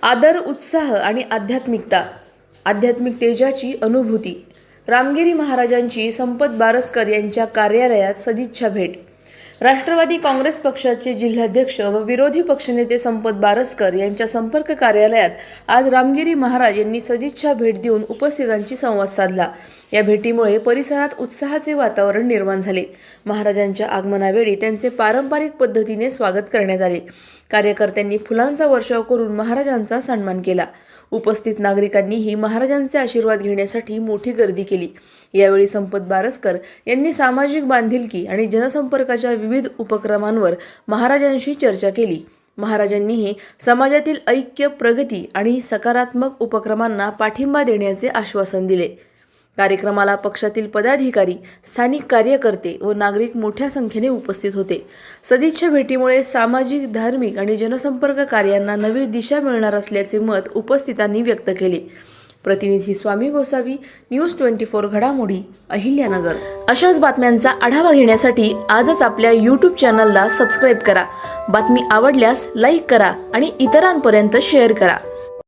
आदर, उत्साह आणि आध्यात्मिक तेजाची अनुभूती। रामगिरी महाराजांची संपत बारसकर यांच्या कार्यालयात सदिच्छा भेट। राष्ट्रवादी काँग्रेस पक्षाचे जिल्हाध्यक्ष व विरोधी पक्षनेते संपत बारसकर यांच्या संपर्क कार्यालयात आज रामगिरी महाराज यांनी सदिच्छा भेट देऊन उपस्थितांशी संवाद साधला। या भेटीमुळे परिसरात उत्साहाचे वातावरण निर्माण झाले। महाराजांच्या आगमनावेळी त्यांचे पारंपरिक पद्धतीने स्वागत करण्यात आले। कार्यकर्त्यांनी फुलांचा वर्षाव करून महाराजांचा सन्मान केला। उपस्थित नागरिकांनीही महाराजांचे आशीर्वाद घेण्यासाठी मोठी गर्दी केली। यावेळी संपत बारसकर यांनी सामाजिक बांधिलकी आणि जनसंपर्काच्या विविध उपक्रमांवर महाराजांशी चर्चा केली। महाराजांनीही समाजातील ऐक्य, प्रगती आणि सकारात्मक उपक्रमांना पाठिंबा देण्याचे आश्वासन दिले। कार्यक्रमाला पक्षातील पदाधिकारी, स्थानिक कार्यकर्ते व नागरिक मोठ्या संख्येने उपस्थित होते। सदिच्छा भेटीमुळे सामाजिक, धार्मिक आणि जनसंपर्क कार्यांना नवी दिशा मिळणार असल्याचे मत उपस्थितांनी व्यक्त केले। प्रतिनिधी स्वामी गोसावी, न्यूज 24 घडामोडी, अहिल्यानगर। अशाच बातम्यांचा आढावा घेण्यासाठी आजच आपल्या YouTube चॅनलला सबस्क्राईब करा। बातमी आवडल्यास लाईक करा आणि इतरांपर्यंत शेअर करा।